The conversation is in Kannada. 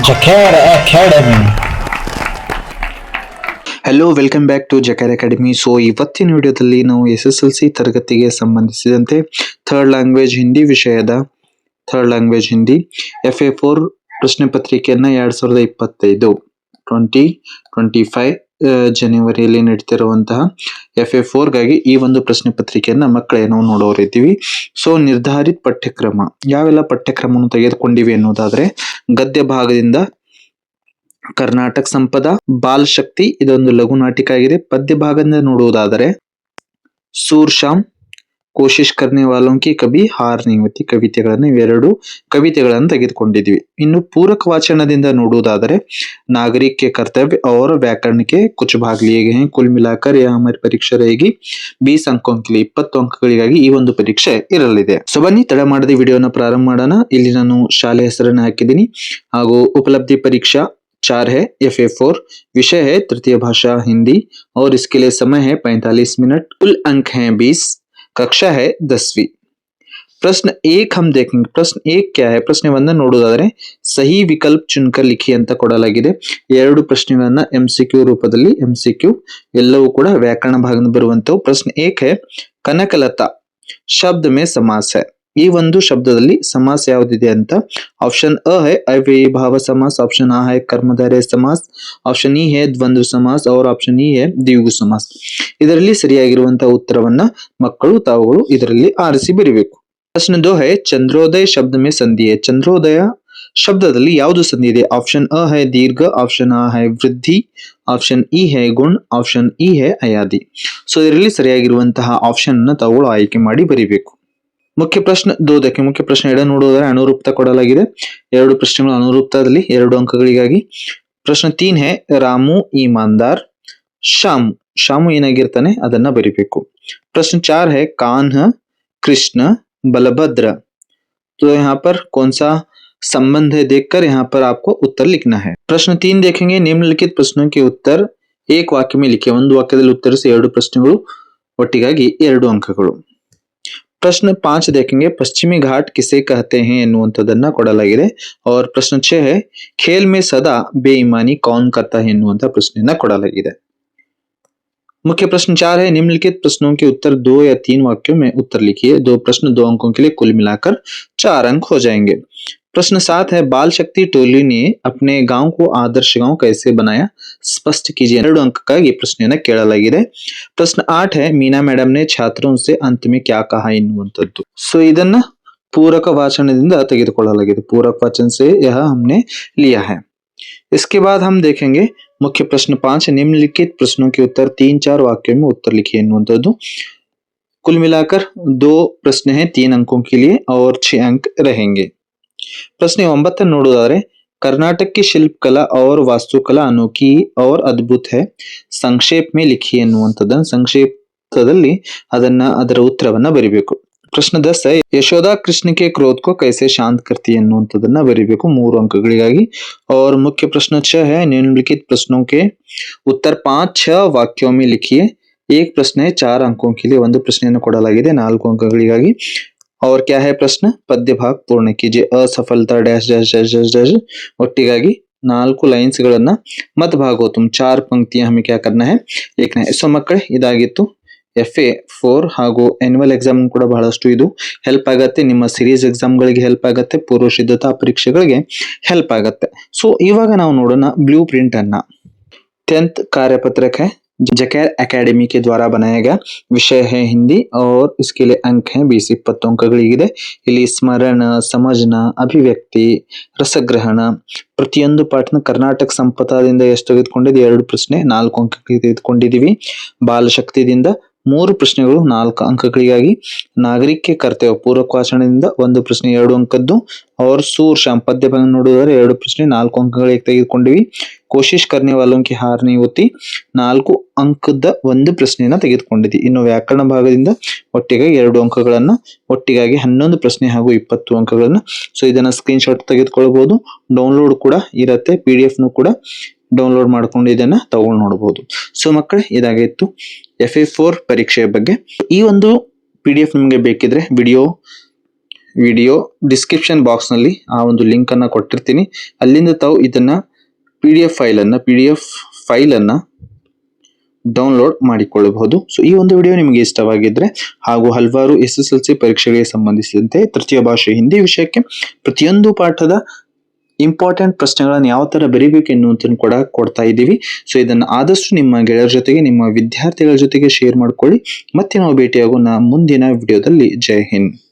Jacar Academy. Hello welcome back to Jacar Academy. So ಇವತ್ತಿನ ವಿಡಿಯೋದಲ್ಲಿ ನಾವು SSLC ತರಗತಿಗೆ ಸಂಬಂಧಿಸಿದಂತೆ ಥರ್ಡ್ ಲ್ಯಾಂಗ್ವೇಜ್ ಹಿಂದಿ ವಿಷಯದ ಹಿಂದಿ FA4 ಪ್ರಶ್ನೆ ಪತ್ರಿಕೆಯನ್ನ 2025 ಜನವರಿಯಲ್ಲಿ ನಡೀತಿರುವಂತಹ FA4 ಗಾಗಿ ಈ ಒಂದು ಪ್ರಶ್ನೆ ಪತ್ರಿಕೆಯನ್ನ ಮಕ್ಕಳೇ ನಾವು ನೋಡೋರಿದ್ದೀವಿ. ಸೊ ನಿರ್ಧಾರಿತ ಪಠ್ಯಕ್ರಮ ಯಾವೆಲ್ಲ ಪಠ್ಯಕ್ರಮವನ್ನು ತೆಗೆದುಕೊಂಡಿವಿ ಅನ್ನೋದಾದ್ರೆ ಗದ್ಯ ಭಾಗದಿಂದ ಕರ್ನಾಟಕ ಸಂಪದ, ಬಾಲ್ ಶಕ್ತಿ ಇದೊಂದು ಲಘು ನಾಟಿಕ ಆಗಿದೆ. ಪದ್ಯ ಭಾಗದಿಂದ ನೋಡುವುದಾದರೆ ಸೂರ್ ಶಾಮ್, ಕೋಶಿಶ್ ಕರ್ನೆ ವಾಲೋಂ ಕಿ ಕಭಿ ಹಾರ್ नहीं होती ಕವಿತೆಗಳನ್ನು ಇವೆರಡು ಕವಿತೆಗಳನ್ನು ತೆಗೆದುಕೊಂಡಿದ್ವಿ. ಇನ್ನು ಪೂರಕ ವಾಚನದಿಂದ ನೋಡುವುದಾದರೆ नागरिक के कर्तव्य और व्याकरण के कुछ भाग लिए गए हैं. कुल मिलाकर यह हमारी परीक्षा रहेगी 20 अंकों के लिए 20 ಅಂಕಗಳಿಗಾಗಿ ಈ ಒಂದು ಪರೀಕ್ಷೆ ಇರಲಿದೆ. ಸೊ ಬನ್ನಿ ತಡ ಮಾಡದೆ ವಿಡಿಯೋನ ಪ್ರಾರಂಭ ಮಾಡೋಣ. ಇಲ್ಲಿ ನಾನು ಶಾಲೆ ಹೆಸರನ್ನು ಹಾಕಿದ್ದೀನಿ ಹಾಗೂ ಉಪಲಬ್ಧಿ ಪರೀಕ್ಷಾ 4 है. FA4 विषय है तृतीय भाषा हिंदी और इसके लिए समय है 45 मिनट. कुल अंक हैं 20. कक्षा है 10वीं. प्रश्न 1 हम देखेंगे. प्रश्न 1 क्या है? प्रश्न 1 ನೋಡುವುದಾದರೆ ಸಹಿ ವಿಕಲ್ಪ ಚುನ್ಕರ್ ಲಿಖಿ ಅಂತ ಕೊಡಲಾಗಿದೆ. ಎರಡು ಪ್ರಶ್ನೆಗಳನ್ನ MCQ ರೂಪದಲ್ಲಿ MCQ ಎಲ್ಲವೂ ಕೂಡ ವ್ಯಾಕರಣ ಭಾಗದಿಂದ ಬರುವಂತವು. ಪ್ರಶ್ನೆ 1 है ಕನಕಲತಾ ಶಬ್ದ में समास है. ಈ ಒಂದು ಶಬ್ದದಲ್ಲಿ ಸಮಾಸ ಯಾವುದಿದೆ ಅಂತ ಆಪ್ಷನ್ ಅ है ಅವ್ಯಯೀ ಭಾವ समास, ಆಪ್ಷನ್ ಆ है कर्मधारय समास, ಆಪ್ಷನ್ ಇ है द्वंद्व समास और ಆಪ್ಷನ್ ಇ है द्विगु समास. ಇದರಲ್ಲಿ ಸರಿಯಾಗಿರುವಂತಹ ಉತ್ತರವನ್ನ ಮಕ್ಕಳು ತಾವುಗಳು ಇದರಲ್ಲಿ ಆರಿಸಿ ಬರಿಬೇಕು. ಪ್ರಶ್ನೆ 2 है ಚಂದ್ರೋದಯ ಶಬ್ದ में संधि है. ಚಂದ್ರೋದಯ ಶಬ್ದದಲ್ಲಿ ಯಾವುದು ಸಂಧಿ ಇದೆ? ಆಪ್ಷನ್ ಅ है दीर्घ, ಆಪ್ಷನ್ ಆ है ವೃದ್ಧಿ, ಆಪ್ಷನ್ ಇ है गुण, ಆಪ್ಷನ್ ಇ है ಅಯಾದಿ. ಸೊ ಇದರಲ್ಲಿ ಸರಿಯಾಗಿರುವಂತಹ ಆಪ್ಷನ್ ಅನ್ನು ತಾವುಗಳು ಆಯ್ಕೆ ಮಾಡಿ ಬರಿಬೇಕು. ಮುಖ್ಯ ಪ್ರಶ್ನೆ 2 देखिए. ಮುಖ್ಯ ಪ್ರಶ್ನೆ 2 ನೋಡುವುದಾದರೆ ಅನುರೂಪತಾ ಕೊಡಲಾಗಿದೆ. ಎರಡು ಪ್ರಶ್ನೆಗಳು ಅನುರೂಪತಾದಲ್ಲಿ 2 ಅಂಕಗಳಿಗಾಗಿ. ಪ್ರಶ್ನೆ 3 है ರಾಮು ಈಮಾನ್ದಾರ್, ಶಾಮು ಏನಾಗಿರ್ತಾನೆ ಅದನ್ನ ಬರಿಬೇಕು. प्रश्न 4 है कान्ह, कृष्ण, बलभद्र. तो यहाँ पर कौन सा संबंध है देखकर यहाँ पर आपको उत्तर लिखना है. प्रश्न 3 देखेंगे. निम्नलिखित प्रश्नों के उत्तर एक वाक्य में लिखे. ಒಂದು ವಾಕ್ಯದಲ್ಲಿ ಉತ್ತರಿಸಿ ಎರಡು ಪ್ರಶ್ನೆಗಳು ಒಟ್ಟಿಗಾಗಿ 2 ಅಂಕಗಳು. प्रश्न 5 देखेंगे. पश्चिमी घाट किसे कहते हैं ಎನ್ನುವಂತದನ್ನ ಕೊಡಲಾಗಿದೆ. और प्रश्न 6 है खेल में सदा बेईमानी कौन करता है ಎನ್ನುವಂತ ಪ್ರಶ್ನೆಯನ್ನ ಕೊಡಲಾಗಿದೆ. मुख्य प्रश्न 4 है निम्नलिखित प्रश्नों के उत्तर 2 या 3 वाक्यों में उत्तर लिखिए. 2 प्रश्न 2 अंकों के लिए कुल मिलाकर 4 अंक हो जाएंगे. प्रश्न 7 है बाल शक्ति टोली ने अपने गांव को आदर्श गांव कैसे बनाया, स्पष्ट कीजिए. 2 अंकಕ್ಕಾಗಿ ಪ್ರಶ್ನೆಯನ್ನ ಕೇಳಲಾಗಿದೆ. प्रश्न 8 है मीना मैडम ने छात्रों से अंत में क्या कहा ಎನ್ನುವಂತದ್ದು. ಸೊ ಇದನ್ನ पूरक वाचनದಿಂದ ತೆಗೆದುಕೊಳ್ಳಲಾಗಿದೆ. पूरक वाचन से यह हमने लिया है. इसके बाद हम देखेंगे मुख्य प्रश्न 5 निम्नलिखित प्रश्नों के उत्तर 3-4 वाक्यों में उत्तर लिखिए ಎನ್ನುವಂತದ್ದು. कुल मिलाकर 2 प्रश्न हैं 3 अंकों के लिए और 6 अंक रहेंगे. प्रश्न 9 ನೋಡುವುದಾದರೆ कर्नाटक की शिल्पकला और वास्तुकला अनोखी और अद्भुत है, संक्षेप में लिखिए ಎನ್ನುವಂತದ್ದನ್ನು ಸಂಕ್ಷೇಪದಲ್ಲಿ ಅದರ ಉತ್ತರವನ್ನ ಬರಿಬೇಕು. प्रश्न 10 है यशोदा कृष्ण के क्रोध को कैसे शांत करती है ಎನ್ನುವಂತದ್ದನ್ನ ಬರಿಬೇಕು 3 ಅಂಕಗಳಿಗಾಗಿ. और मुख्य प्रश्न 6 है निम्नलिखित प्रश्नों के उत्तर 5-6 वाक्यों में लिखिए. एक प्रश्न है 4 अंकों के लिए. ಒಂದು ಪ್ರಶ್ನೆಯನ್ನು ಕೊಡಲಾಗಿದೆ 4 ಅಂಕಗಳಿಗಾಗಿ. और क्या है प्रश्न पद्य भाग पूर्ण कीजिए. असफलता dash dash dash dash dash ಒಟ್ಟಿಗಾಗಿ 4 ಲೈನ್ಸ್ ಗಳನ್ನ मत भागो तुम 4 पंक्तियां हमें क्या करना है लिखना है. ಸೊ ಮಕ್ಕಳೇ ಇದಾಗಿತ್ತು FA4 ಹಾಗೂ ಆನ್ಯುವಲ್ ಎಕ್ಸಾಮ್ ಕೂಡ ಬಹಳಷ್ಟು ಇದು ಹೆಲ್ಪ್ ಆಗತ್ತೆ. ನಿಮ್ಮ ಸೀರೀಸ್ ಎಕ್ಸಾಮ್ ಗಳಿಗೆ ಹೆಲ್ಪ್ ಆಗತ್ತೆ, ಪೂರ್ವ ಸಿದ್ಧತಾ ಪರೀಕ್ಷೆಗಳಿಗೆ ಹೆಲ್ಪ್ ಆಗತ್ತೆ. ಸೊ ಇವಾಗ ನಾವು ನೋಡೋಣ ಬ್ಲೂ ಪ್ರಿಂಟ್ ಅನ್ನ. 10th कार्यपत्रक है जकैर एकेडमी के द्वारा बनाया गया. विषय है हिंदी और इसके लिए अंक हैं 20-20 ಅಂಕಗಳಿಗಿದೆ. ಇಲ್ಲಿ ಸ್ಮರಣ, ಸಮಜ್ನ, ಅಭಿವ್ಯಕ್ತಿ, ರಸಗ್ರಹಣ ಪ್ರತಿಯೊಂದು ಪಾಠನ ಕರ್ನಾಟಕ ಸಂಪದದಿಂದ ಎಷ್ಟು ತೆಗೆದುಕೊಂಡಿದೆ 2 ಪ್ರಶ್ನೆ 4 ಅಂಕಗಳಿಗೆ ತೆಗೆದುಕೊಂಡಿದೀವಿ. ಬಾಲಶಕ್ತಿದಿಂದ 3 ಪ್ರಶ್ನೆಗಳು 4 ಅಂಕಗಳಿಗಾಗಿ. ನಾಗರಿಕ ಕರ್ತವ್ಯ ಪೂರಕ ವಾಚನದಿಂದ 1 ಪ್ರಶ್ನೆ 2 ಅಂಕದ್ದು. और सूर शाम पद्य भाग ನೋಡುವುದಾದರೆ 2 ಪ್ರಶ್ನೆ 4 ಅಂಕಗಳಿಗೆ ತೆಗೆದುಕೊಂಡಿವಿ. ಕೋಶಿಶ್ ಕರ್ನೆ ವಾಲೋಂ ಕಿ ಹಾರ್ नहीं होती 4 ಅಂಕದ 1 ಪ್ರಶ್ನೆಯನ್ನ ತೆಗೆದುಕೊಂಡಿದ್ವಿ. ಇನ್ನು ವ್ಯಾಕರಣ ಭಾಗದಿಂದ ಒಟ್ಟಿಗಾಗಿ 2 ಅಂಕಗಳನ್ನ ಒಟ್ಟಿಗಾಗಿ 11 ಪ್ರಶ್ನೆ ಹಾಗೂ 20 ಅಂಕಗಳನ್ನ. ಸೊ ಇದನ್ನ ಸ್ಕ್ರೀನ್ ಶಾಟ್ ತೆಗೆದುಕೊಳ್ಳಬಹುದು. ಡೌನ್ಲೋಡ್ ಕೂಡ ಇರುತ್ತೆ, PDF ನು ಕೂಡ ಡೌನ್ಲೋಡ್ ಮಾಡ್ಕೊಂಡು ಇದನ್ನ ತಗೊಂಡು ನೋಡಬಹುದು. ಸೊ ಮಕ್ಕಳೇ ಇದಾಗಿತ್ತು FA4 ಪರೀಕ್ಷೆಯ ಬಗ್ಗೆ. ಈ ಒಂದು PDF ನಿಮಗೆ ಬೇಕಿದ್ರೆ ವಿಡಿಯೋ ವಿಡಿಯೋ ಡಿಸ್ಕ್ರಿಪ್ಷನ್ ಬಾಕ್ಸ್ ನಲ್ಲಿ ಆ ಒಂದು ಲಿಂಕ್ ಅನ್ನ ಕೊಟ್ಟಿರ್ತೀನಿ. ಅಲ್ಲಿಂದ ತಾವು ಇದನ್ನ PDF ಫೈಲ್ ಅನ್ನ ಡೌನ್ಲೋಡ್ ಮಾಡಿಕೊಳ್ಳಬಹುದು. ಸೊ ಈ ಒಂದು ವಿಡಿಯೋ ನಿಮಗೆ ಇಷ್ಟವಾಗಿದ್ರೆ ಹಾಗೂ ಹಲವಾರು SSLC ಪರೀಕ್ಷೆಗಳಿಗೆ ಸಂಬಂಧಿಸಿದಂತೆ ತೃತೀಯ ಭಾಷೆ ಹಿಂದಿ ವಿಷಯಕ್ಕೆ ಪ್ರತಿಯೊಂದು ಪಾಠದ ಇಂಪಾರ್ಟೆಂಟ್ ಪ್ರಶ್ನೆಗಳನ್ನು ಯಾವ ತರ ಬರೀಬೇಕು ಎನ್ನುವುದನ್ನು ಕೂಡ ಕೊಡ್ತಾ ಇದ್ದೀವಿ. ಸೊ ಇದನ್ನ ಆದಷ್ಟು ನಿಮ್ಮ ಗೆಳೆಯರ ಜೊತೆಗೆ, ನಿಮ್ಮ ವಿದ್ಯಾರ್ಥಿಗಳ ಜೊತೆಗೆ ಶೇರ್ ಮಾಡ್ಕೊಳ್ಳಿ. ಮತ್ತೆ ನಾವು ಭೇಟಿಯಾಗೋಣ ಮುಂದಿನ ವಿಡಿಯೋದಲ್ಲಿ. ಜೈ ಹಿಂದ್.